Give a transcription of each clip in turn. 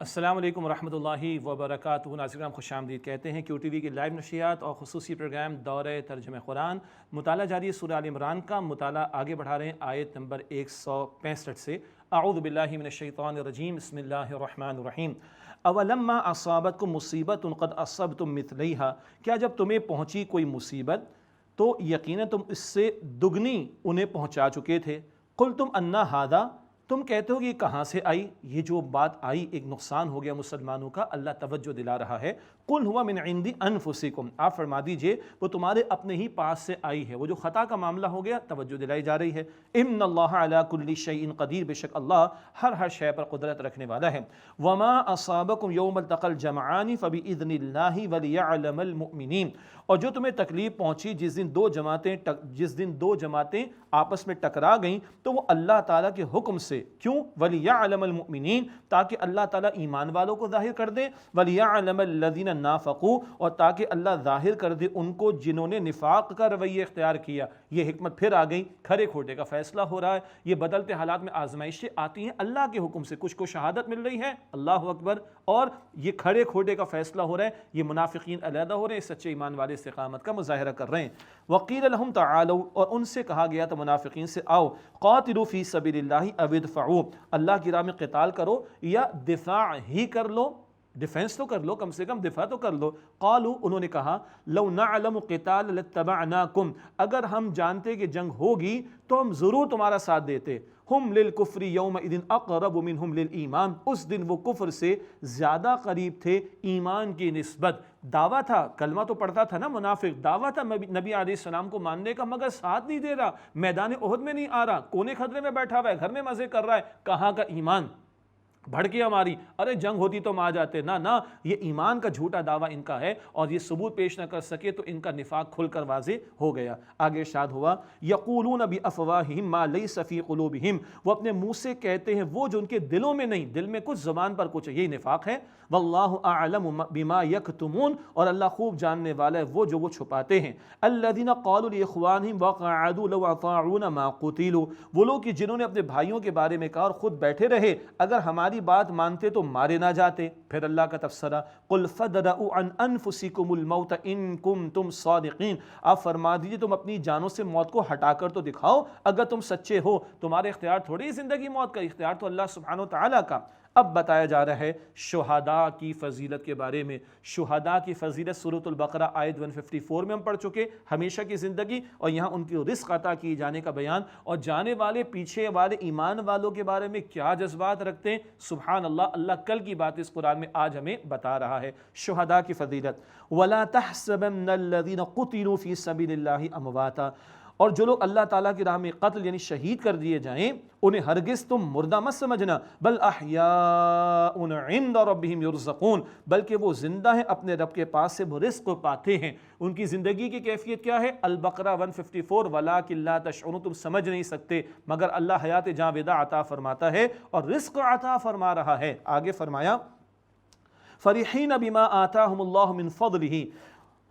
السلام علیکم ورحمۃ اللہ وبرکاتہ۔ ناظرین خوش آمدید کہتے ہیں QTV کی لائیو نشریات اور خصوصی پروگرام دورہ ترجمہ قرآن مطالعہ جاری سورہ آل عمران کا مطالعہ آگے بڑھا رہے ہیں آیت نمبر 165 سے۔ اعوذ باللہ من الشیطان الرجیم، بسم اللہ الرحمن الرحیم۔ اولما اصابتکم مصیبۃ قد اصبتم مثلیہا، کیا جب تمہیں پہنچی کوئی مصیبت تو یقیناً تم اس سے دگنی انہیں پہنچا چکے تھے۔ قلتم انا ھذا، تم کہتے ہو کہ یہ کہاں سے آئی، یہ جو بات آئی ایک نقصان ہو گیا مسلمانوں کا، اللہ توجہ دلا رہا ہے۔ قل ہوا من عند انفسکم، آپ فرما دیجئے وہ تمہارے اپنے ہی پاس سے آئی ہے، وہ جو خطا کا معاملہ ہو گیا توجہ دلائی جا رہی ہے۔ ان اللہ علی کل شیء قدیر، بے شک اللہ ہر شے پر قدرت رکھنے والا ہے۔ وما اصابکم یوم التقى الجمعان فباذن اللہ وليعلم المؤمنین، اور جو تمہیں تکلیف پہنچی جس دن دو جماعتیں آپس میں ٹکرا گئیں تو وہ اللہ تعالیٰ کے حکم سے، کیوں؟ وَلِيَعْلَمَ الْمُؤْمِنِينَ، تاکہ اللہ تعالیٰ ایمان والوں کو ظاہر کر دے، وَلِيَعْلَمَ الَّذِينَ نَافَقُوا، اور تاکہ اللہ ظاہر کر دے ان کو جنہوں نے نفاق کا رویہ اختیار کیا۔ یہ حکمت پھر آ گئی، کھرے کھوٹے کا فیصلہ ہو رہا ہے، یہ بدلتے حالات میں آزمائشیں آتی ہیں اللہ کے حکم سے، کچھ کو شہادت مل رہی ہے، اللہ اکبر، اور یہ کھڑے کھوٹے کا فیصلہ ہو رہا ہے، یہ منافقین علیحدہ ہو رہے ہیں، سچے ایمان والے استقامت کا مظاہرہ کر رہے ہیں۔ وَقِيلَ لَهُمْ تَعَالَوْا، اور ان سے کہا گیا تھا منافقین سے، آؤ، قَاتِلُوا فِي سَبِيلِ اللَّهِ أَوِ ادْفَعُوا، اللہ کی راہ میں قتال کرو یا دفاع ہی کر لو، ڈیفنس تو کر لو، کم سے کم دفاع تو کر لو۔ قالوا، انہوں نے کہا، لو نعلم قتال لاتبعناکم، اگر ہم جانتے کہ جنگ ہوگی تو ہم ضرور تمہارا ساتھ دیتے۔ ہم للکفر یومئذ اقرب منہم للایمان، اس دن وہ کفر سے زیادہ قریب تھے ایمان کی نسبت۔ دعویٰ تھا، کلمہ تو پڑھتا تھا نا منافق، دعویٰ تھا نبی علیہ السلام کو ماننے کا، مگر ساتھ نہیں دے رہا، میدان احد میں نہیں آ رہا، کونے خطرے میں بیٹھا ہوا ہے، گھر میں مزے کر رہا ہے، کہاں کا ایمان؟ بھڑکی ہماری، ارے جنگ ہوتی تو ہم آ جاتے، نہ یہ ایمان کا جھوٹا دعویٰ ان کا ہے، اور یہ ثبوت پیش نہ کر سکے تو ان کا نفاق کھل کر واضح ہو گیا۔ آگے ارشاد ہوا، یقولون بافواہہم ما لیس فی قلوبہم، وہ اپنے منہ سے کہتے ہیں وہ جو ان کے دلوں میں نہیں، دل میں کچھ زبان پر کچھ ہے، یہی نفاق ہے۔ واللہ اعلم بما یکتمون، اور اللہ خوب جاننے والا ہے وہ جو وہ چھپاتے ہیں۔ الذین قالوا لاخوانہم وقعدوا لو اطاعونا ما قتلوا، وہ لوگ کہ جنہوں نے اپنے بھائیوں کے بارے میں کہا اور خود بیٹھے رہے اگر ہماری بات مانتے تو مارے نہ جاتے۔ پھر اللہ کا تبصرہ، قل فادرؤوا عن انفسکم الموت ان کنتم صادقین، آپ فرما دیجئے تم اپنی جانوں سے موت کو ہٹا کر تو دکھاؤ اگر تم سچے ہو، تمہارے اختیار تھوڑی زندگی موت کا، اختیار تو اللہ سبحانہ وتعالی کا۔ اب بتایا جا رہا ہے شہداء کی فضیلت کے بارے میں۔ شہداء کی فضیلت سورۃ البقرہ آیت 154 میں ہم پڑھ چکے، ہمیشہ کی زندگی، اور یہاں ان کی رزق عطا کیے جانے کا بیان، اور جانے والے پیچھے والے ایمان والوں کے بارے میں کیا جذبات رکھتے ہیں، سبحان اللہ، اللہ کل کی بات اس قرآن میں آج ہمیں بتا رہا ہے۔ شہداء کی فضیلت، وَلَا تَحْسَبَنَّ الَّذِينَ قُتِلُوا فِي سَبِيلِ اللَّهِ أَمْوَاتًا، اور جو لوگ اللہ تعالیٰ کی راہ میں قتل یعنی شہید کر دیے جائیں انہیں ہرگز تم مردہ مت سمجھنا، بل احیاء عند ربہم یرزقون، بلکہ وہ زندہ ہیں اپنے رب کے پاس سے وہ رزق پاتے ہیں۔ ان کی زندگی کی کیفیت کیا ہے؟ البقرہ 154، وَلَٰكِن لَا تَشْعُرُونَ، تم سمجھ نہیں سکتے، مگر اللہ حیات جاودہ عطا فرماتا ہے اور رزق عطا فرما رہا ہے۔ آگے فرمایا، فَرِحِينَ بِمَا آتَاهُمُ اللَّهُ مِن فَضْلِهِ،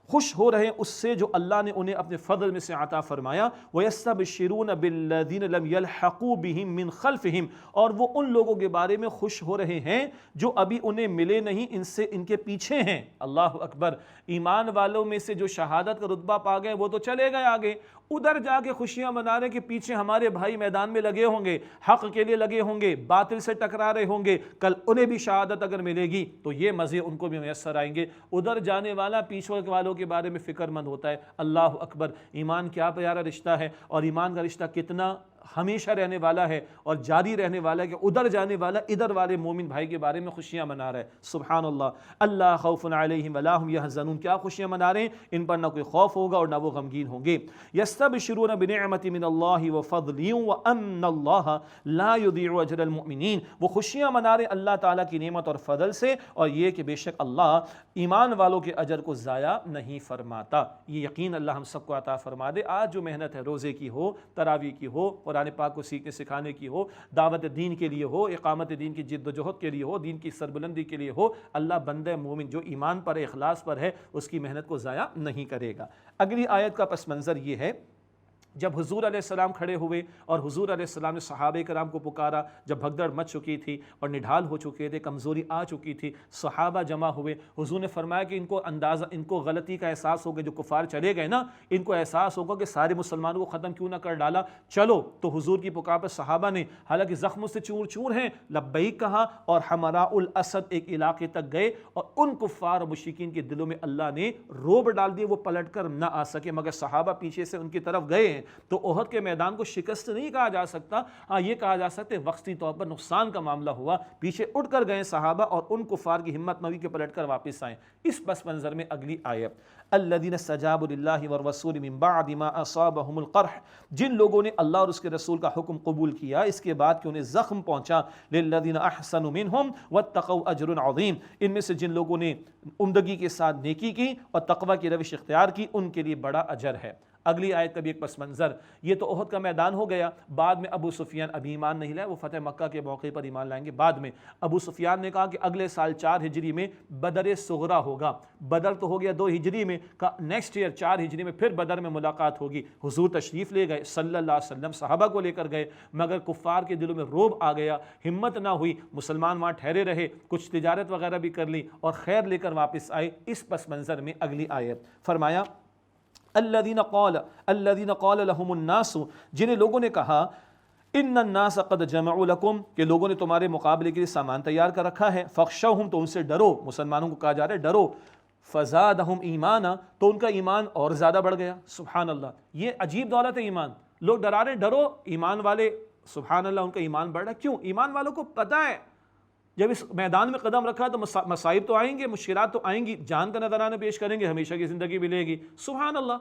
خوش ہو رہے ہیں اس سے جو اللہ نے انہیں اپنے فضل میں سے عطا فرمایا۔ وَيَسْتَبْشِرُونَ بِالَّذِينَ لَمْ يَلْحَقُوا بِهِم مِّن خَلْفِهِمْ، اور وہ ان لوگوں کے بارے میں خوش ہو رہے ہیں جو ابھی انہیں ملے نہیں ان سے، ان کے پیچھے ہیں۔ اللہ اکبر، ایمان والوں میں سے جو شہادت کا رتبہ پا گئے وہ تو چلے گئے آگے، ادھر جا کے خوشیاں منا رہے کہ پیچھے ہمارے بھائی میدان میں لگے ہوں گے، حق کے لیے لگے ہوں گے، باطل سے ٹکرا رہے ہوں گے، کل انہیں بھی شہادت اگر ملے گی تو یہ مزے ان کو بھی میسر آئیں گے۔ ادھر جانے والا پیچھے والوں کے بارے میں فکر مند ہوتا ہے۔ اللہ اکبر، ایمان کیا پیارا رشتہ ہے، اور ایمان کا رشتہ کتنا ہمیشہ رہنے والا ہے اور جاری رہنے والا ہے کہ ادھر جانے والا ادھر والے مومن بھائی کے بارے میں خوشیاں منا رہا ہے۔ سبحان اللہ، اللہ خوف علیہم ولا هم يحزنون، کیا خوشیاں منا رہے ہیں، ان پر نہ کوئی خوف ہوگا اور نہ وہ غمگین ہوں گے۔ یستبشرون بنعمت من اللہ وفضل وان اللہ لا یضیع اجر المؤمنین، وہ خوشیاں منا رہے ہیں اللہ تعالیٰ کی نعمت اور فضل سے، اور یہ کہ بے شک اللہ ایمان والوں کے اجر کو ضائع نہیں فرماتا۔ یہ یقین اللہ ہم سب کو عطا فرما دے۔ آج جو محنت ہے، روزے کی ہو، تراویح کی ہو، قرآن پاک کو سیکھنے سکھانے کی ہو، دعوت دین کے لیے ہو، اقامت دین کی جد و جہد کے لیے ہو، دین کی سربلندی کے لیے ہو، اللہ بندہ مومن جو ایمان پر اخلاص پر ہے اس کی محنت کو ضائع نہیں کرے گا۔ اگلی آیت کا پس منظر یہ ہے، جب حضور علیہ السلام کھڑے ہوئے اور حضور علیہ السلام نے صحابہ کرام کو پکارا، جب بھگدڑ مچ چکی تھی اور نڈھال ہو چکے تھے، کمزوری آ چکی تھی، صحابہ جمع ہوئے، حضور نے فرمایا کہ ان کو غلطی کا احساس ہوگا، جو کفار چلے گئے نا ان کو احساس ہوگا کہ سارے مسلمانوں کو ختم کیوں نہ کر ڈالا، چلو۔ تو حضور کی پکار پر صحابہ نے حالانکہ زخموں سے چور چور ہیں لبیک کہا اور حمراء الاسد ایک علاقے تک گئے، اور ان کفار اور مشرکین کے دلوں میں اللہ نے روب ڈال دیے، وہ پلٹ کر نہ آ سکے، مگر صحابہ پیچھے سے ان کی طرف گئے ہیں۔ تو احد کے میدان کو شکست نہیں کہا جا سکتا، ہاں یہ کہا جا سکتا ہے وقتی طور پر نقصان کا معاملہ ہوا، پیچھے اٹھ کر گئے صحابہ اور ان کفار کی ہمت نہ ہوئی کہ پلٹ کر واپس آئیں۔ اس پس منظر میں اگلی آیت الذین استجابوا للہ والرسول من بعد ما اصابهم القرح، جن لوگوں نے اللہ اور اس کے رسول کا حکم قبول کیا اس کے بعد کہ انہیں زخم پہنچا، للذین احسنوا منہم واتقوا اجر عظیم، ان میں سے جن لوگوں نے عمدگی کے ساتھ نیکی کی اور تقوی کی روش اختیار کی ان کے لیے بڑا اجر ہے۔ اگلی آیت کا بھی ایک پس منظر، یہ تو احد کا میدان ہو گیا، بعد میں ابو سفیان ابھی ایمان نہیں لائے، وہ فتح مکہ کے موقع پر ایمان لائیں گے بعد میں۔ ابو سفیان نے کہا کہ اگلے سال 4 ہجری میں بدر صغرا ہوگا، بدر تو ہو گیا 2 ہجری میں، کہا نیکسٹ ایئر 4 ہجری میں پھر بدر میں ملاقات ہوگی۔ حضور تشریف لے گئے صلی اللہ علیہ وسلم، صحابہ کو لے کر گئے، مگر کفار کے دلوں میں روب آ گیا، ہمت نہ ہوئی، مسلمان وہاں ٹھہرے رہے، کچھ تجارت وغیرہ بھی کر لی اور خیر لے کر واپس آئے۔ اس پس منظر میں اگلی آیت فرمایا الذین قال لهم الناس، جنہیں لوگوں نے کہا ان الناس قد جمعوا لکم، کہ لوگوں نے تمہارے مقابلے کے لیے سامان تیار کر رکھا ہے، فخشوہم، تو ان سے ڈرو، مسلمانوں کو کہا جا رہا ہے ڈرو، فزادہم ایمانا، تو ان کا ایمان اور زیادہ بڑھ گیا۔ سبحان اللہ، یہ عجیب دولت ہے ایمان، لوگ ڈرا رہے ڈرو، ایمان والے سبحان اللہ ان کا ایمان بڑھ رہا ہے۔ کیوں؟ ایمان والوں کو پتہ ہے جب اس میدان میں قدم رکھا تو مصائب تو آئیں گے، مشکلات تو آئیں گی، جان کا نذرانہ پیش کریں گے، ہمیشہ کی زندگی ملے گی، سبحان اللہ۔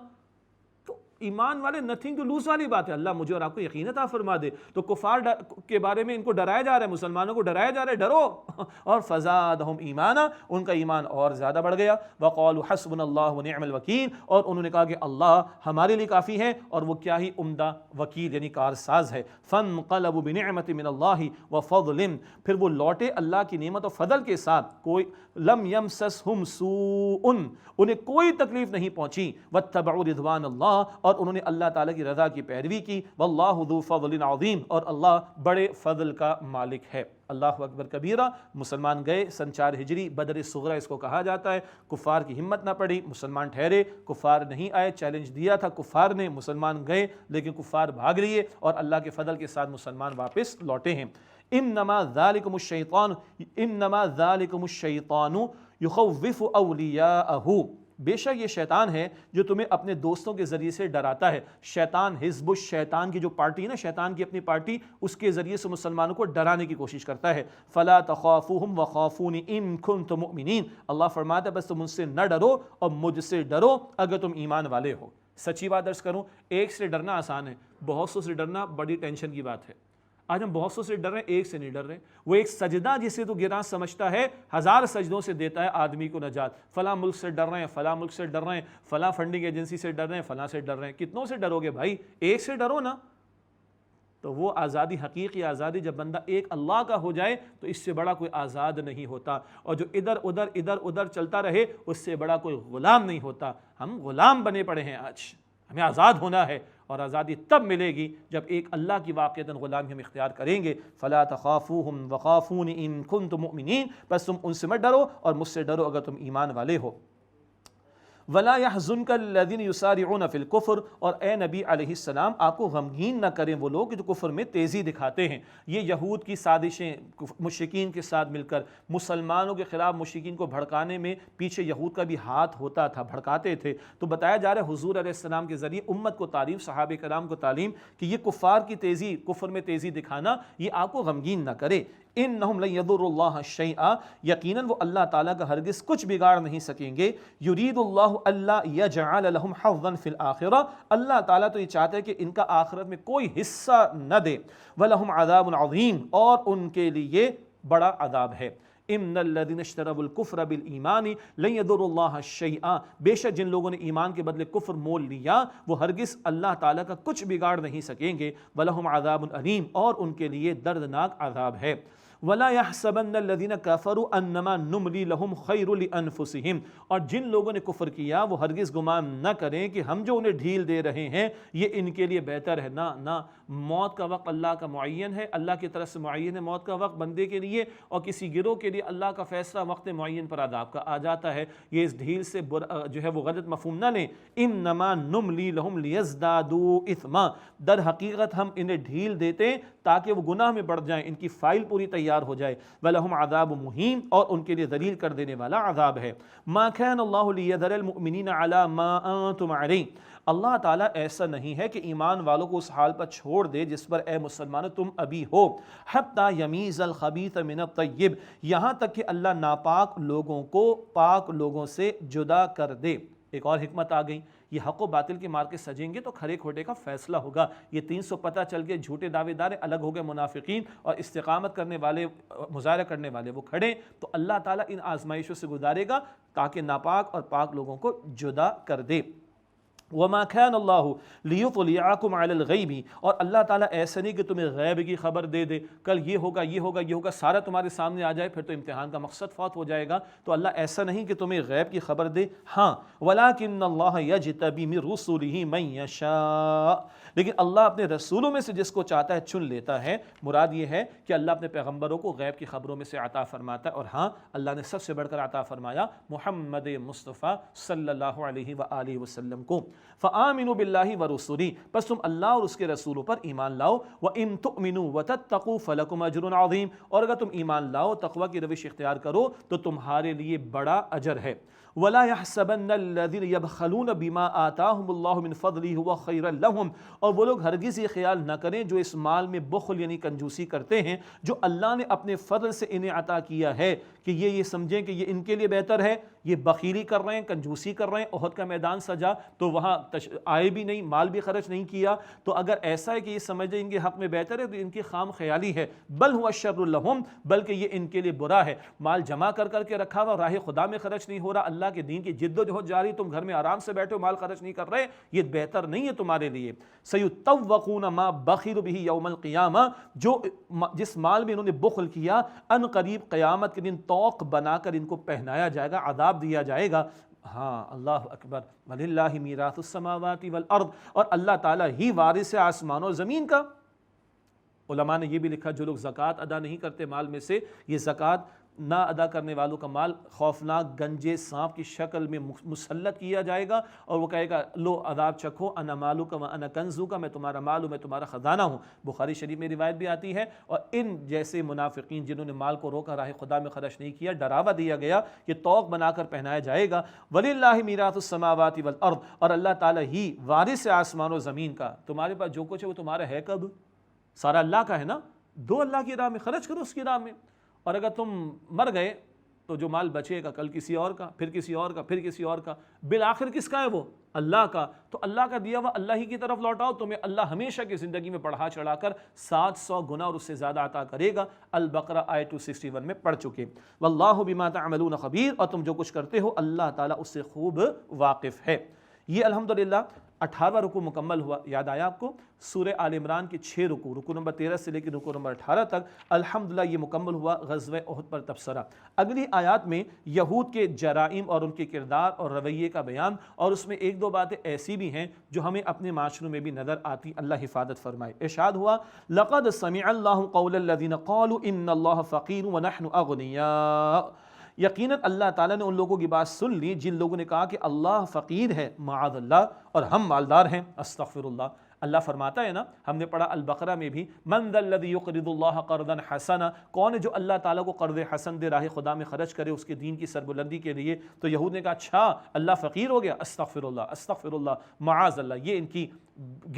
تو ایمان والے نتھنگ ٹو لوز والی بات ہے، اللہ مجھے اور آپ کو یقین عطا فرما دے۔ تو کفار کے بارے میں ان کو ڈرایا جا رہا ہے، مسلمانوں کو ڈرایا جا رہا ہے ڈرو، اور فزادہم ایمانا، ان کا ایمان اور زیادہ بڑھ گیا۔ وقالوا حسبنا اللہ ونعم الوکیل، اور انہوں نے کہا کہ اللہ ہمارے لیے کافی ہے اور وہ کیا ہی عمدہ وکیل یعنی کارساز ہے۔ فانقلبوا بنعمت من اللہ وفضل، پھر وہ لوٹے اللہ کی نعمت اور فضل کے ساتھ، کوئی لم یمسسہم سوء، انہیں کوئی تکلیف نہیں پہنچی، واتبعوا رضوان اللہ، اور انہوں نے اللہ تعالیٰ کی رضا کی پیروی کی، واللہ ذو فضل عظیم، اور اللہ بڑے فضل کا مالک ہے۔ اللہ اکبر کبیرہ۔ مسلمان گئے سن 4 ہجری، بدر صغرا اس کو کہا جاتا ہے، کفار کی ہمت نہ پڑی، مسلمان ٹھہرے، کفار نہیں آئے، چیلنج دیا تھا کفار نے، مسلمان گئے لیکن کفار بھاگ لیے اور اللہ کے فضل کے ساتھ مسلمان واپس لوٹے ہیں۔ انما ذالکم الشیطان یخوف اولیاءہ، بے شک یہ شیطان ہے جو تمہیں اپنے دوستوں کے ذریعے سے ڈراتا ہے۔ شیطان، حزب الشیطان کی جو پارٹی ہے نا، شیطان کی اپنی پارٹی، اس کے ذریعے سے مسلمانوں کو ڈرانے کی کوشش کرتا ہے۔ فلا تخافوہم وخافونی ان کنتم مؤمنین، اللہ فرماتا ہے بس تم ان سے نہ ڈرو اور مجھ سے ڈرو اگر تم ایمان والے ہو۔ سچی بات عرض کروں، ایک سے ڈرنا آسان ہے، بہت سو سے ڈرنا بڑی ٹینشن کی بات ہے۔ آج ہم بہت سو سے ڈر رہے ہیں، ایک سے نہیں ڈر رہے۔ وہ ایک سجدہ جسے تو گراں سمجھتا ہے 1000 سجدوں سے دیتا ہے آدمی کو نجات۔ فلاں ملک سے ڈر رہے ہیں، فلاں ملک سے ڈر رہے ہیں، فلاں فنڈنگ ایجنسی سے ڈر رہے ہیں، فلاں سے ڈر رہے ہیں، کتنوں سے ڈرو گے بھائی؟ ایک سے ڈرو نا۔ تو وہ آزادی، حقیقی آزادی، جب بندہ ایک اللہ کا ہو جائے تو اس سے بڑا کوئی آزاد نہیں ہوتا، اور جو ادھر ادھر چلتا رہے اس سے بڑا کوئی غلام نہیں ہوتا۔ ہم غلام بنے پڑے ہیں آج، ہمیں آزاد ہونا ہے، اور آزادی تب ملے گی جب ایک اللہ کی واقعتاً غلامی ہم اختیار کریں گے۔ فلا تخافوہم وخافون ان کنتم مؤمنین، بس تم ان سے مت ڈرو اور مجھ سے ڈرو اگر تم ایمان والے ہو۔ ولا يحزنك الذين يسارعون في الكفر، اور اے نبی علیہ السلام آپ کو غمگین نہ کریں وہ لوگ جو کفر میں تیزی دکھاتے ہیں۔ یہ یہود کی سازشیں مشرکین کے ساتھ مل کر مسلمانوں کے خلاف مشرکین کو بھڑکانے میں پیچھے یہود کا بھی ہاتھ ہوتا تھا، بھڑکاتے تھے۔ تو بتایا جا رہا ہے حضور علیہ السلام کے ذریعے امت کو تعلیم، صحابہ کرام کو تعلیم کہ یہ کفار کی تیزی، کفر میں تیزی دکھانا یہ آپ کو غمگین نہ کرے۔ انہم لن یضروا اللہ شیئا، یقیناً وہ اللہ تعالیٰ کا ہرگز کچھ بگاڑ نہیں سکیں گے۔ یرید اللہ الا یجعل لہم حظا فی الآخرہ، اللہ تعالیٰ تو یہ چاہتا ہے کہ ان کا آخرت میں کوئی حصہ نہ دے۔ ولہم عذاب عظیم، اور ان کے لیے بڑا عذاب ہے۔ ان الذین اشتروا الکفر بالایمان لن یضروا اللہ شیئا، بے شک جن لوگوں نے ایمان کے بدلے کفر مول لیا وہ ہرگز اللہ تعالیٰ کا کچھ بگاڑ نہیں سکیں گے۔ ولہم عذاب علیم، اور ان کے لیے دردناک عذاب ہے۔ وَلَا يَحْسَبَنَّ الَّذِينَ كَفَرُوا أَنَّمَا نُمْلِي لَهُمْ خَيْرٌ لِأَنفُسِهِمْ، اور جن لوگوں نے کفر کیا وہ ہرگز گمان نہ کریں کہ ہم جو انہیں ڈھیل دے رہے ہیں یہ ان کے لیے بہتر ہے، نہ موت کا وقت اللہ کا معین ہے، اللہ کی طرف سے معین ہے موت کا وقت بندے کے لیے، اور کسی گروہ کے لیے اللہ کا فیصلہ وقت معین پر عذاب کا آ جاتا ہے۔ یہ اس ڈھیل سے جو ہے وہ غلط مفہوم نہ لیں، انما نملی لہم لیزدادوا اثما، در حقیقت ہم انہیں ڈھیل دیتے ہیں تاکہ وہ گناہ میں بڑھ جائیں، ان کی فائل پوری تیار ہو جائے، وَلَهُمْ عَذَابٌ مُهِينٌ، اور ان کے لیے ذلیل کر دینے والا عذاب ہے۔ مَا كَانَ اللَّهُ لِيَذَرَ الْمُؤْمِنِينَ عَلَى مَا أَنْتُمْ عَلَيْهِ، اللہ تعالیٰ ایسا نہیں ہے کہ ایمان والوں کو اس حال پر چھوڑ دے جس پر اے مسلمانوں تم ابھی ہو، حَتَّى يَمِيزَ الْخَبِيثَ مِنَ الطَّيِّبِ، یہاں تک کہ اللہ ناپاک لوگوں کو پاک لوگوں سے جدا کر دے۔ ایک اور حکمت آ گئی، یہ حق و باطل کے مار کے سجیں گے تو کھڑے کھوٹے کا فیصلہ ہوگا۔ یہ 300 پتہ چل کے جھوٹے دعوے دار الگ ہو گئے منافقین، اور استقامت کرنے والے مظاہرہ کرنے والے وہ کھڑے، تو اللہ تعالیٰ ان آزمائشوں سے گزارے گا تاکہ ناپاک اور پاک لوگوں کو جدا کر دے۔ وَمَا كَانَ اللَّهُ لِيُطْلِعَكُمْ عَلَى الْغَيْبِ، اور اللہ تعالیٰ ایسا نہیں کہ تمہیں غیب کی خبر دے دے، کل یہ ہوگا یہ ہوگا یہ ہوگا سارا تمہارے سامنے آ جائے، پھر تو امتحان کا مقصد فوت ہو جائے گا۔ تو اللہ ایسا نہیں کہ تمہیں غیب کی خبر دے، ہاں وَلَٰكِنَّ اللَّهَ يَجْتَبِي مِن رُّسُلِهِ مَن يَشَاءُ، لیکن اللہ اپنے رسولوں میں سے جس کو چاہتا ہے چن لیتا ہے۔ مراد یہ ہے کہ اللہ اپنے پیغمبروں کو غیب کی خبروں میں سے عطا فرماتا ہے، اور ہاں اللہ نے سب سے بڑھ کر عطا فرمایا محمد مصطفیٰ صلی اللہ علیہ وآلہ وسلم کو۔ فآمنوا باللہ ورسولہ، پس تم اللہ اور اس کے رسولوں پر ایمان لاؤ، وَإِن تُؤْمِنُوا وَتَتَّقُوا فَلَكُمْ أَجْرٌ عَظِيمٌ، اور اگر تم ایمان لاؤ تقوی کی روش اختیار کرو تو تمہارے لیے بڑا اجر ہے۔ وَلَا يَحْسَبَنَّ الَّذِينَ يَبْخَلُونَ بِمَا آتَاهُمُ اللَّهُ مِنْ فَضْلِهِ هُوَ خَيْرًا لَهُمْ، اور وہ لوگ ہرگز یہ خیال نہ کریں جو اس مال میں بخل یعنی کنجوسی کرتے ہیں جو اللہ نے اپنے فضل سے انہیں عطا کیا ہے، کہ یہ سمجھیں کہ یہ ان کے لیے بہتر ہے، یہ بخیلی کر رہے ہیں، کنجوسی کر رہے ہیں، احد کا میدان سجا تو وہاں آئے بھی نہیں، مال بھی خرچ نہیں کیا، تو اگر ایسا ہے کہ یہ سمجھیں ان کے حق میں بہتر ہے تو ان کی خام خیالی ہے، بل هو شر لهم، بلکہ یہ ان کے لیے برا ہے۔ مال جمع کر کے رکھا ہوا راہ خدا میں خرچ نہیں ہو رہا، اللہ کے دین کی جد و جہد جاری، تم گھر میں آرام سے بیٹھے ہو مال خرچ نہیں کر رہے، یہ بہتر نہیں ہے تمہارے لیے۔ سَيُطَوَّقُونَ مَا بَخِلُوا بِهِ يَوْمَ الْقِيَامَةِ، جس مال میں انہوں نے بخل کیا ان قریب قیامت کے دن توق بنا کر ان کو پہنایا جائے گا، عذاب دیا جائے گا۔ ہاں اللہ اکبر، وَلِلَّهِ مِيرَاثُ السَّمَاوَاتِ وَالْأَرْضِ، اور اللہ تعالیٰ ہی وارث ہے آسمان اور زمین کا۔ علماء نے یہ بھی لکھا جو لوگ زکوٰۃ ادا نہیں کرتے مال میں سے، یہ زکوٰۃ نہ ادا کرنے والوں کا مال خوفناک گنجے سانپ کی شکل میں مسلط کیا جائے گا، اور وہ کہے گا لو عذاب چکھو، انا مالک و انا کنزک، میں تمہارا مال ہوں، میں تمہارا خزانہ ہوں۔ بخاری شریف میں روایت بھی آتی ہے۔ اور ان جیسے منافقین جنہوں نے مال کو روکا راہ خدا میں خرچ نہیں کیا، ڈراوا دیا گیا کہ توق بنا کر پہنایا جائے گا۔ وَلِلَّهِ مِيرَاثُ السَّمَاوَاتِ وَالْأَرْضِ، اور اللہ تعالیٰ ہی وارث ہے آسمان و زمین کا۔ تمہارے پاس جو کچھ ہے وہ تمہارا ہے کب؟ سارا اللہ کا ہے نا، دو اللہ کی راہ میں، خرچ کرو اس کی راہ میں، اور اگر تم مر گئے تو جو مال بچے گا کل کسی اور کا، پھر کسی اور کا، پھر کسی اور کا، بالآخر کس کا ہے وہ؟ اللہ کا۔ تو اللہ کا دیا ہوا اللہ ہی کی طرف لوٹاؤ، تمہیں اللہ ہمیشہ کی زندگی میں بڑھا چڑھا کر 700 گنا اور اس سے زیادہ عطا کرے گا۔ البقرہ آیت 261 میں پڑھ چکے۔ واللہ بما تعملون خبیر، اور تم جو کچھ کرتے ہو اللہ تعالیٰ اس سے خوب واقف ہے۔ یہ الحمدللہ 18واں رکوع مکمل ہوا۔ یاد آیا آپ کو؟ سورہ آل عمران کے 6 رکوع، رکوع نمبر 13 سے لے کے رکوع نمبر 18 تک الحمدللہ یہ مکمل ہوا غزوہ احد پر تبصرہ۔ اگلی آیات میں یہود کے جرائم اور ان کے کردار اور رویے کا بیان، اور اس میں ایک دو باتیں ایسی بھی ہیں جو ہمیں اپنے معاشروں میں بھی نظر آتی، اللہ حفاظت فرمائے۔ ارشاد ہوا لقد سمع اللہ قول الذین قالوا ان اللہ فقیر ونحن اغنیاء، یقیناً اللہ تعالیٰ نے ان لوگوں کی بات سن لی جن لوگوں نے کہا کہ اللہ فقیر ہے معاذ اللہ اور ہم مالدار ہیں، استغفر اللہ۔ اللہ فرماتا ہے نا، ہم نے پڑھا البقرہ میں بھی، من ذا الذی یقرض اللہ قرضا حسنا، کون ہے جو اللہ تعالیٰ کو قرض حسن دے، راہ خدا میں خرچ کرے اس کے دین کی سربلندی کے لیے۔ تو یہود نے کہا اچھا اللہ فقیر ہو گیا، استغفر اللہ استغفر اللہ معاذ اللہ۔ یہ ان کی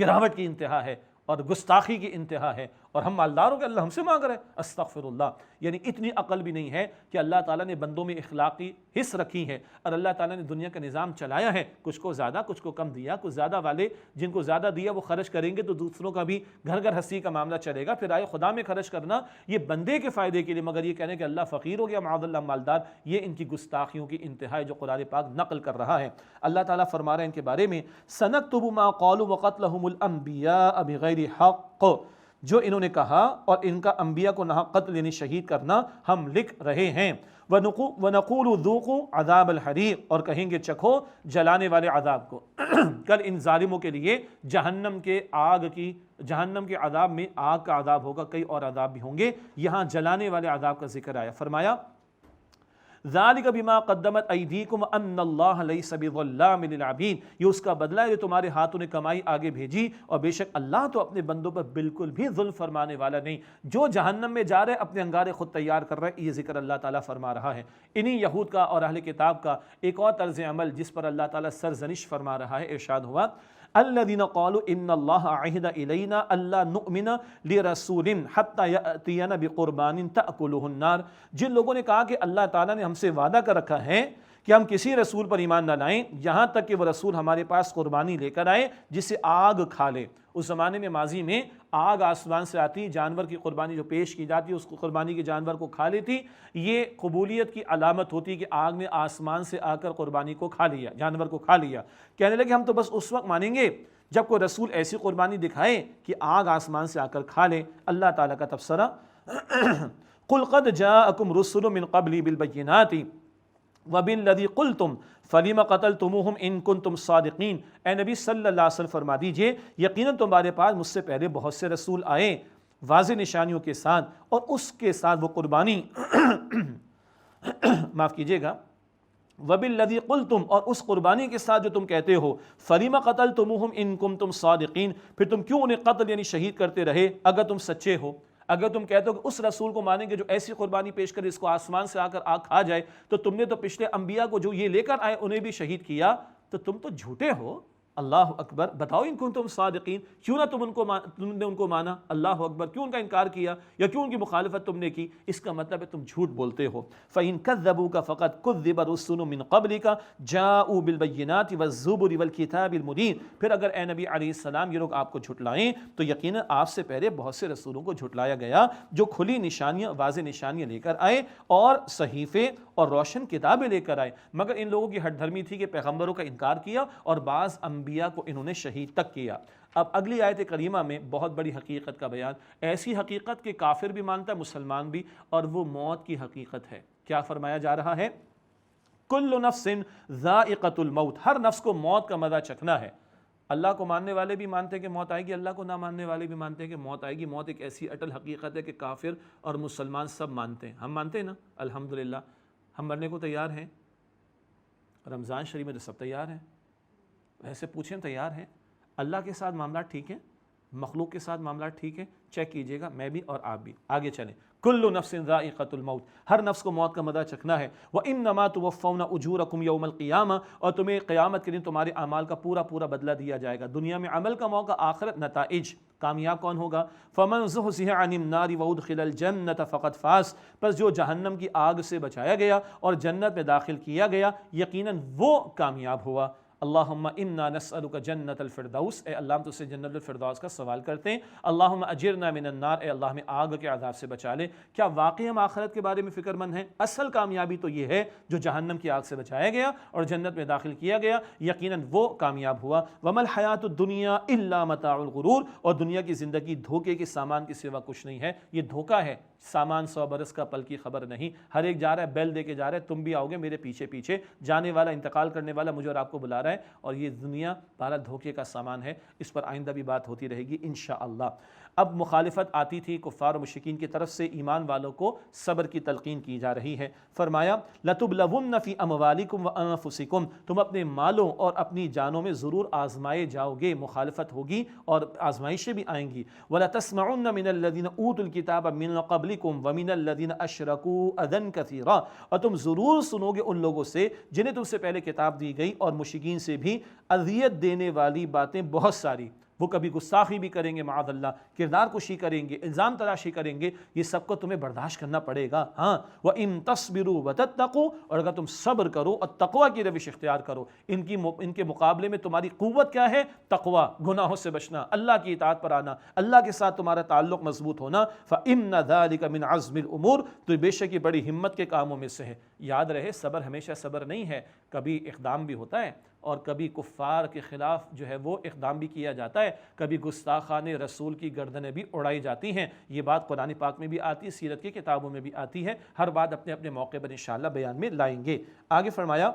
گراوٹ کی انتہا ہے اور گستاخی کی انتہا ہے، اور ہم مالدار ہو گئے، اللہ ہم سے مانگ رہے ہیں، استغفر اللہ۔ یعنی اتنی عقل بھی نہیں ہے کہ اللہ تعالیٰ نے بندوں میں اخلاقی حص رکھی ہے، اور اللہ تعالیٰ نے دنیا کا نظام چلایا ہے، کچھ کو زیادہ کچھ کو کم دیا، کچھ زیادہ والے جن کو زیادہ دیا وہ خرچ کریں گے تو دوسروں کا بھی گھر گھر ہستی کا معاملہ چلے گا، پھر آئے خدا میں خرچ کرنا یہ بندے کے فائدے کے لیے، مگر یہ کہنے کہ اللہ فقیر ہو گیا معاذ اللہ مالدار، یہ ان کی گستاخیوں کی انتہا ہے جو قرآن پاک نقل کر رہا ہے۔ اللہ تعالیٰ فرما رہے ہیں ان کے بارے میں سنکتب ما قالوا وقتلهم الانبیاء بغیر حق، جو انہوں نے کہا اور ان کا انبیاء کو ناحق قتل یعنی شہید کرنا ہم لکھ رہے ہیں۔ وَنَقُولُ ذُوقُوا عَذَابَ الْحَرِيقِ، اور کہیں گے چکھو جلانے والے عذاب کو۔ کل ان ظالموں کے لیے جہنم کے عذاب میں آگ کا عذاب ہوگا، کئی اور عذاب بھی ہوں گے، یہاں جلانے والے عذاب کا ذکر آیا۔ فرمایا ذَلِكَ بِمَا قَدَّمَتْ أَيْدِيكُمْ وَأَنَّ اللَّهَ لَيْسَ بِظَلَّامٍ لِلْعَبِيدِ، یہ اس کا بدلہ ہے جو تمہارے ہاتھوں نے کمائی آگے بھیجی، اور بے شک اللہ تو اپنے بندوں پر بالکل بھی ظلم فرمانے والا نہیں۔ جو جہنم میں جا رہے اپنے انگارے خود تیار کر رہے، یہ ذکر اللہ تعالیٰ فرما رہا ہے۔ انہی یہود کا اور اہل کتاب کا ایک اور طرز عمل جس پر اللہ تعالیٰ سرزنش فرما رہا ہے، ارشاد ہوا الذین قالوا ان اللہ عہد الینا الا نؤمن لرسول حتی یأتینا بقربان تأکلہ النار، جن لوگوں نے کہا کہ اللہ تعالیٰ نے ہم سے وعدہ کر رکھا ہے کہ ہم کسی رسول پر ایمان نہ لائیں یہاں تک کہ وہ رسول ہمارے پاس قربانی لے کر آئے جسے آگ کھا لے۔ اس زمانے میں ماضی میں آگ آسمان سے آتی، جانور کی قربانی جو پیش کی جاتی اس کو قربانی کے جانور کو کھا لیتی، یہ قبولیت کی علامت ہوتی کہ آگ نے آسمان سے آ کر قربانی کو کھا لیا، جانور کو کھا لیا۔ کہنے لگے ہم تو بس اس وقت مانیں گے جب کوئی رسول ایسی قربانی دکھائے کہ آگ آسمان سے آ کر کھا لے۔ اللہ تعالیٰ کا تبصرہ قُلْ قَدْ جَاءَكُمْ رُسُلٌ مِّن قَبْلِي بِالْبَيِّنَاتِ وَبِالَّذِي قُلْتُمْ فَلِمَ قَتَلْتُمُوهُمْ إِن كُنتُمْ صَادِقِينَ، اے نبی صلی اللہ علیہ وسلم فرما دیجئے یقیناً تمہارے پاس مجھ سے پہلے بہت سے رسول آئے واضح نشانیوں کے ساتھ، اور اس کے ساتھ وہ قربانی معاف کیجئے گا وَبِالَّذِي قُلْتُمْ، اور اس قربانی کے ساتھ جو تم کہتے ہو فَلِمَ قَتَلْتُمُوهُمْ إِن كُنتُمْ صَادِقِينَ، پھر تم کیوں انہیں قتل یعنی شہید کرتے رہے اگر تم سچے ہو۔ اگر تم کہتے ہو کہ اس رسول کو مانیں گے جو ایسی قربانی پیش کرے اس کو آسمان سے آ کر آگ کھا جائے، تو تم نے تو پچھلے انبیاء کو جو یہ لے کر آئے انہیں بھی شہید کیا، تو تم تو جھوٹے ہو۔ اللہ اکبر، بتاؤ ان کنتم صادقین، کیوں نہ تم نے ان کو مانا؟ اللہ اکبر، کیوں ان کا انکار کیا یا کیوں ان کی مخالفت تم نے کی؟ اس کا مطلب ہے تم جھوٹ بولتے ہو۔ فَإِن كَذَّبُوكَ فَقَدْ كُذِّبَ رُسُلٌ مِّن قَبْلِكَ جَاءُوا بِالْبَيِّنَاتِ وَالزُّبُرِ وَالْكِتَابِ الْمُبِينِ، پھر اگر اے نبی علیہ السلام یہ لوگ آپ کو جھٹلائیں تو یقیناً آپ سے پہلے بہت سے رسولوں کو جھٹلایا گیا جو کھلی نشانیاں، واضح نشانیاں لے کر آئے اور صحیفے اور روشن کتابیں لے کر آئے، مگر ان لوگوں کی ہٹ دھرمی تھی کہ پیغمبروں کا انکار کیا اور بعض انبیاء کو انہوں نے شہید تک کیا۔ اب اگلی آیت کریمہ میں بہت بڑی حقیقت کا بیان، ایسی حقیقت کہ کافر بھی مانتا ہے مسلمان بھی، اور وہ موت کی حقیقت ہے۔ کیا فرمایا جا رہا ہے؟ کل نفس ذائقۃ الموت، ہر نفس کو موت کا مزہ چکھنا ہے۔ اللہ کو ماننے والے بھی مانتے ہیں کہ موت آئے گی، اللہ کو نہ ماننے والے بھی مانتے ہیں کہ موت آئے گی۔ موت ایک ایسی اٹل حقیقت ہے کہ کافر اور مسلمان سب مانتے ہیں۔ ہم مانتے ہیں نا؟ الحمدللہ ہم مرنے کو تیار ہیں۔ رمضان شریف میں تو سب تیار ہیں، ویسے پوچھیں تیار ہیں؟ اللہ کے ساتھ معاملات ٹھیک ہیں؟ مخلوق کے ساتھ معاملات ٹھیک ہیں؟ چیک کیجئے گا، میں بھی اور آپ بھی۔ آگے چلیں، کل نفس ذائقۃ الموت، ہر نفس کو موت کا مزہ چکھنا ہے۔ وَإِنَّمَا تُوَفَّوْنَ أُجُورَكُمْ يَوْمَ الْقِيَامَةِ، اور تمہیں قیامت کے دن تمہارے اعمال کا پورا پورا بدلہ دیا جائے گا۔ دنیا میں عمل کا موقع، آخرت نتائج۔ کامیاب کون ہوگا؟ فَمَنْ زُحْزِحَ عَنِ النَّارِ وَأُدْخِلَ الْجَنَّةَ فَقَدْ فَازَ، پس جو جہنم کی آگ سے بچایا گیا اور جنت میں داخل کیا گیا یقیناً وہ کامیاب ہوا۔ اللہم انا نسألک جنت الفردوس، اے اللہ ہم تجھ سے جنت الفردوس کا سوال کرتے ہیں۔ اللہم اجرنا من النار، اے اللہ ہمیں آگ کے عذاب سے بچا لے۔ کیا واقعی ہم آخرت کے بارے میں فکر مند ہیں؟ اصل کامیابی تو یہ ہے جو جہنم کی آگ سے بچایا گیا اور جنت میں داخل کیا گیا، یقیناً وہ کامیاب ہوا۔ وما الحیات الدنیا الا متاع الغرور، اور دنیا کی زندگی دھوکے کے سامان کے سوا کچھ نہیں ہے، یہ دھوکہ ہے۔ سامان 100 برس کا پل کی خبر نہیں، ہر ایک جا رہا ہے بیل دے کے جا رہا ہے، تم بھی آؤ گے میرے پیچھے پیچھے، جانے والا انتقال کرنے والا مجھے اور آپ کو بلا رہا ہے، اور یہ دنیا بہرحال دھوکے کا سامان ہے۔ اس پر آئندہ بھی بات ہوتی رہے گی انشاءاللہ۔ اب مخالفت آتی تھی کفار و مشرکین کی طرف سے، ایمان والوں کو صبر کی تلقین کی جا رہی ہے۔ فرمایا لَتُبْلَوُنَّ فِي أَمْوَالِكُمْ وَأَنفُسِكُمْ، تم اپنے مالوں اور اپنی جانوں میں ضرور آزمائے جاؤ گے، مخالفت ہوگی اور آزمائشیں بھی آئیں گی۔ وَلَتَسْمَعُنَّ مِنَ الَّذِينَ أُوتُوا الْكِتَابَ مِن قَبْلِكُمْ وَمِنَ الَّذِينَ أَشْرَكُوا أَذًى كَثِيرًا، اور تم ضرور سنو گے ان لوگوں سے جنہیں تم سے پہلے کتاب دی گئی اور مشرکین سے بھی اذیت دینے والی باتیں بہت ساری۔ وہ کبھی گستاخی بھی کریں گے، معاذ اللہ، کردار کشی کریں گے، الزام تراشی کریں گے، یہ سب کو تمہیں برداشت کرنا پڑے گا۔ ہاں وَإِن تَصْبِرُوا وَتَتَّقُوا، اور اگر تم صبر کرو اور تقوی کی روش اختیار کرو۔ ان کے مقابلے میں تمہاری قوت کیا ہے؟ تقوی، گناہوں سے بچنا، اللہ کی اطاعت پر آنا، اللہ کے ساتھ تمہارا تعلق مضبوط ہونا۔ فَإِنَّ ذَلِكَ مِنْ عَزْمِ الْأُمُورِ، تو بے شک یہ بڑی ہمت کے کاموں میں سے ہے۔ یاد رہے صبر ہمیشہ صبر نہیں ہے، کبھی اقدام بھی ہوتا ہے اور کبھی کفار کے خلاف جو ہے وہ اقدام بھی کیا جاتا ہے، کبھی گستاخان رسول کی گردنیں بھی اڑائی جاتی ہیں۔ یہ بات قرآن پاک میں بھی آتی ہے، سیرت کی کتابوں میں بھی آتی ہے، ہر بات اپنے اپنے موقع پر انشاءاللہ بیان میں لائیں گے۔ آگے فرمایا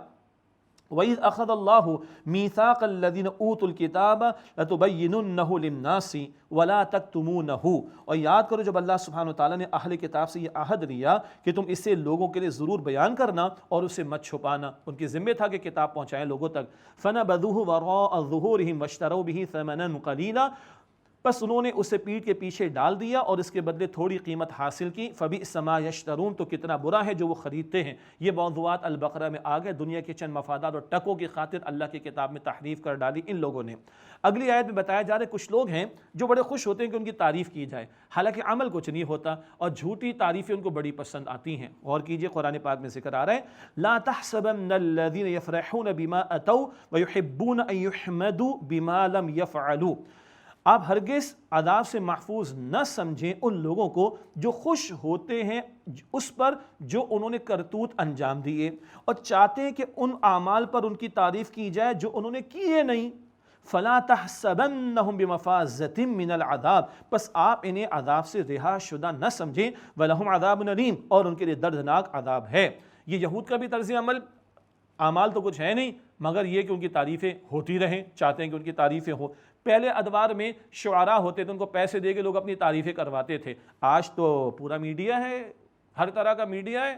وَإِذْ أَخَذَ اللَّهُ مِيثَاقَ الَّذِينَ أُوتُوا الْكِتَابَ لَتُبَيِّنُنَّهُ لِلنَّاسِ وَلَا تَكْتُمُونَهُ، اور یاد کرو جب اللہ سبحانہ وتعالیٰ نے اہل کتاب سے یہ عہد لیا کہ تم اسے لوگوں کے لیے ضرور بیان کرنا اور اسے مت چھپانا، ان کی ذمہ تھا کہ کتاب پہنچائیں لوگوں تک۔ فَنَبَذُوهُ وَرَاءَ ظُهُورِهِمْ وَاشْتَرَوْا بِهِ ثَمَنًا قَلِيلًا، بس انہوں نے اسے پیٹھ کے پیچھے ڈال دیا اور اس کے بدلے تھوڑی قیمت حاصل کی۔ فَبِئْسَ مَا يَشْتَرُونَ، تو کتنا برا ہے جو وہ خریدتے ہیں۔ یہ موضوعات البقرہ میں آ گئے، دنیا کے چند مفادات اور ٹکوں کی خاطر اللہ کی کتاب میں تحریف کر ڈالی ان لوگوں نے۔ اگلی آیت میں بتایا جا رہا ہے کچھ لوگ ہیں جو بڑے خوش ہوتے ہیں کہ ان کی تعریف کی جائے، حالانکہ عمل کچھ نہیں ہوتا، اور جھوٹی تعریفیں ان کو بڑی پسند آتی ہیں۔ غور کیجئے قرآن پاک میں ذکر آ رہا ہے لا تحسبن الذين يفرحون بما اتوا ويحبون ان يحمدوا بما لم يفعلوا، آپ ہرگز عذاب سے محفوظ نہ سمجھیں ان لوگوں کو جو خوش ہوتے ہیں اس پر جو انہوں نے کرتوت انجام دیے، اور چاہتے ہیں کہ ان اعمال پر ان کی تعریف کی جائے جو انہوں نے کیے نہیں۔ فَلَا تَحْسَبَنَّهُمْ بِمَفَازَةٍ مِّنَ الْعَذَابِ، پس آپ انہیں عذاب سے رہا شدہ نہ سمجھیں۔ وَلَهُمْ عَذَابٌ أَلِيمٌ، اور ان کے لیے دردناک عذاب ہے۔ یہ یہود کا بھی طرز عمل، اعمال تو کچھ ہے نہیں مگر یہ کہ ان کی تعریفیں ہوتی رہیں، چاہتے ہیں کہ ان کی تعریفیں ہوں۔ پہلے ادوار میں شعراء ہوتے تھے، ان کو پیسے دے کے لوگ اپنی تعریفیں کرواتے تھے۔ آج تو پورا میڈیا ہے، ہر طرح کا میڈیا ہے،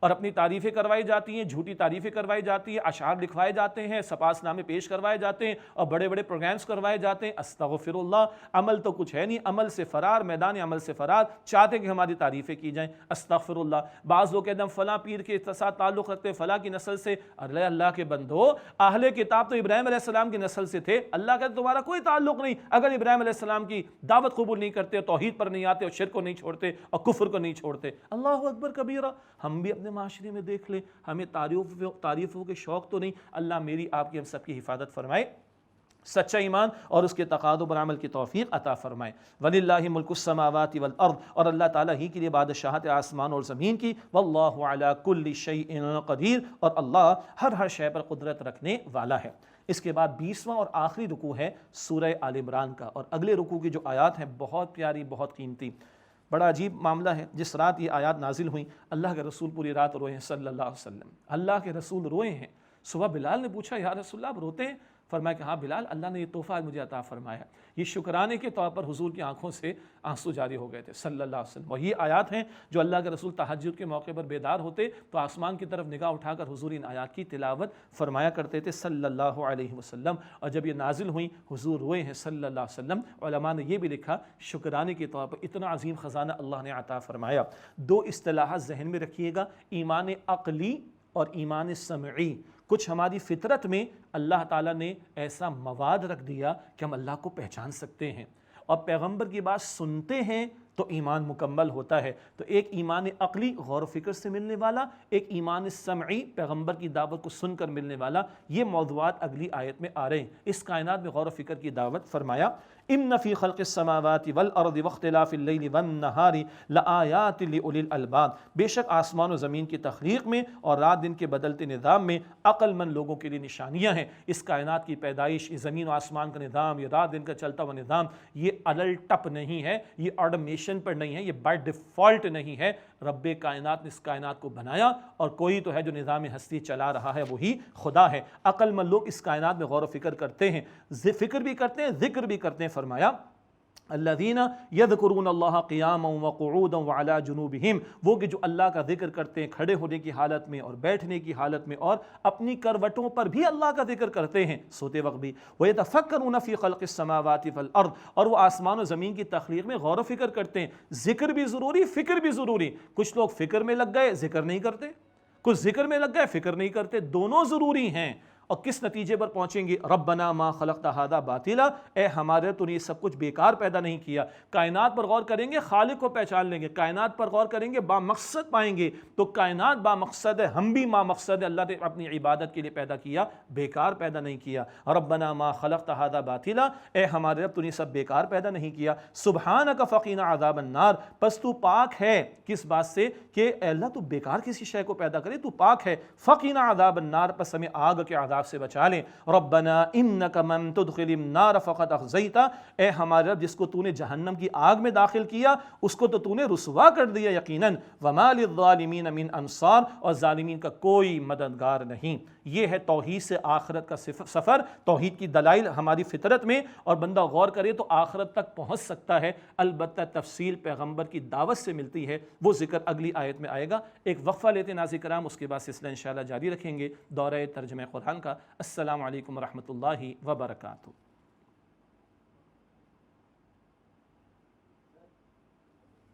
اور اپنی تعریفیں کروائی جاتی ہیں، جھوٹی تعریفیں کروائی جاتی ہیں، اشعار لکھوائے جاتے ہیں، سپاس نامے پیش کروائے جاتے ہیں، اور بڑے بڑے پروگرامز کروائے جاتے ہیں۔ استغفر اللہ، عمل تو کچھ ہے نہیں، عمل سے فرار، میدان عمل سے فرار، چاہتے ہیں کہ ہماری تعریفیں کی جائیں۔ استغفر اللہ۔ بعض لوگ کہتے ہیں فلاں پیر کے ساتھ تعلق رکھتے ہیں، فلاں کی نسل سے۔ ارے اللہ کے بندو، اہل کتاب تو ابراہیم علیہ السلام کی نسل سے تھے، اللہ کہتے تمہارا کوئی تعلق نہیں اگر ابراہیم علیہ السلام کی دعوت قبول نہیں کرتے، توحید پر نہیں آتے، اور شرک کو نہیں چھوڑتے، اور کفر کو نہیں چھوڑتے۔ اللہ اکبر کبیرہ۔ ہم بھی اپنے معاشرے میں دیکھ لیں، ہمیں تعریفوں کے شوق تو نہیں۔ اللہ میری آپ کی ہم سب کی حفاظت فرمائے، سچا ایمان اور اس کے تقاضوں پر عمل کی توفیق عطا فرمائے۔ وَلِلَّهِ مُلْكُ السَّمَاوَاتِ وَالْأَرْضِ، اور اللہ تعالیٰ ہی کے لیے بادشاہت آسمان اور زمین کی۔ وَاللَّهُ عَلَى كُلِّ شَيْءٍ قَدِيرٌ، اور اللہ ہر شے پر قدرت رکھنے والا ہے۔ اس کے بعد 20واں اور آخری رکوع ہے سورہ آل عمران کا، اور اگلے رکوع کی جو آیات ہیں بہت پیاری، بہت قیمتی۔ بڑا عجیب معاملہ ہے، جس رات یہ آیات نازل ہوئیں اللہ کے رسول پوری رات روئے ہیں صلی اللہ علیہ وسلم۔ اللہ کے رسول روئے ہیں۔ صبح بلال نے پوچھا یا رسول اللہ آپ روتے ہیں؟ فرمایا کہ ہاں بلال، اللہ نے یہ تحفہ آج مجھے عطا فرمایا۔ یہ شکرانے کے طور پر حضور کی آنکھوں سے آنسو جاری ہو گئے تھے صلی اللہ علیہ وسلم۔ اور یہ آیات ہیں جو اللہ کے رسول تہجد کے موقع پر بیدار ہوتے تو آسمان کی طرف نگاہ اٹھا کر حضور ان آیات کی تلاوت فرمایا کرتے تھے صلی اللہ علیہ وسلم۔ اور جب یہ نازل ہوئیں حضور روئے ہیں صلی اللہ علیہ وسلم۔ علماء نے یہ بھی لکھا شکرانے کے طور پر اتنا عظیم خزانہ اللہ نے عطا فرمایا۔ دو اصطلاحات ذہن میں رکھیے گا، ایمان عقلی اور ایمان سمعی۔ کچھ ہماری فطرت میں اللہ تعالیٰ نے ایسا مواد رکھ دیا کہ ہم اللہ کو پہچان سکتے ہیں، اور پیغمبر کی بات سنتے ہیں تو ایمان مکمل ہوتا ہے۔ تو ایک ایمان عقلی غور و فکر سے ملنے والا، ایک ایمان سمعی پیغمبر کی دعوت کو سن کر ملنے والا۔ یہ موضوعات اگلی آیت میں آ رہے ہیں۔ اس کائنات میں غور و فکر کی دعوت فرمایا ان فی خلق السماوات والارض واختلاف اللیل والنہار لآیات لأولی الالباب، بے شک آسمان و زمین کی تخلیق میں اور رات دن کے بدلتے نظام میں عقل مند لوگوں کے لیے نشانیاں ہیں۔ اس کائنات کی پیدائش، یہ زمین و آسمان کا نظام، یہ رات دن کا چلتا ہوا نظام، یہ الل ٹپ نہیں ہے، یہ آٹومیشن پر نہیں ہے، یہ بائی ڈیفالٹ نہیں ہے۔ رب کائنات نے اس کائنات کو بنایا، اور کوئی تو ہے جو نظام ہستی چلا رہا ہے، وہی خدا ہے۔ عقل مند لوگ اس کائنات میں غور و فکر کرتے ہیں، فکر بھی کرتے ہیں، ذکر بھی کرتے ہیں۔ فرمایا الذین یذکرون اللہ قیاما وقعودا وعلی جنوبہم، وہ کہ جو اللہ کا ذکر کرتے ہیں کھڑے ہونے کی حالت میں اور بیٹھنے کی حالت میں، اور اپنی کروٹوں پر بھی اللہ کا ذکر کرتے ہیں، سوتے وقت بھی۔ ویتفکرون فی خلق السماوات والارض، اور وہ آسمان و زمین کی تخلیق میں غور و فکر کرتے ہیں۔ ذکر بھی ضروری، فکر بھی ضروری۔ کچھ لوگ فکر میں لگ گئے، ذکر نہیں کرتے، کچھ ذکر میں لگ گئے، فکر نہیں کرتے۔ دونوں ضروری ہیں۔ اور کس نتیجے پر پہنچیں گے؟ ربنا ما خلقت ھذا باطلا، اے ہمارے تو نے یہ سب کچھ بیکار پیدا نہیں کیا۔ کائنات پر غور کریں گے، خالق کو پہچان لیں گے۔ کائنات پر غور کریں گے، با مقصد پائیں گے۔ تو کائنات با مقصد ہے، ہم بھی با مقصد ہے۔ اللہ نے اپنی عبادت کے لیے پیدا کیا، بیکار پیدا نہیں کیا۔ ربنا ما خلقت ھذا باطلا، اے ہمارے رب تو نے سب بیکار پیدا نہیں کیا۔ سبحانک فقینا عذاب النار، پس تو پاک ہے کس بات سے کہ اے اللہ تو بیکار کسی شے کو پیدا کرے، تو پاک ہے۔ فقینا عذاب النار، پس ہمیں آگ کے عذاب عذاب سے بچا لیں۔ ربنا انک من تدخل النار فقد اخزیتہ، اے ہمارے رب جس کو تو نے جہنم کی آگ میں داخل کیا اس کو تو نے رسوا کر دیا یقیناً، وما للظالمین من انصار، اور ظالمین کا کوئی مددگار نہیں۔ یہ ہے توحید سے آخرت کا سفر، توحید کی دلائل ہماری فطرت میں، اور بندہ غور کرے تو آخرت تک پہنچ سکتا ہے، البتہ تفصیل پیغمبر کی دعوت سے ملتی ہے، وہ ذکر اگلی آیت میں آئے گا۔ ایک وقفہ لیتے ناظرین کرام، اس کے بعد سلسلہ انشاءاللہ جاری رکھیں گے دورہ ترجمہ قرآن کا۔ السلام علیکم ورحمۃ اللہ وبرکاتہ۔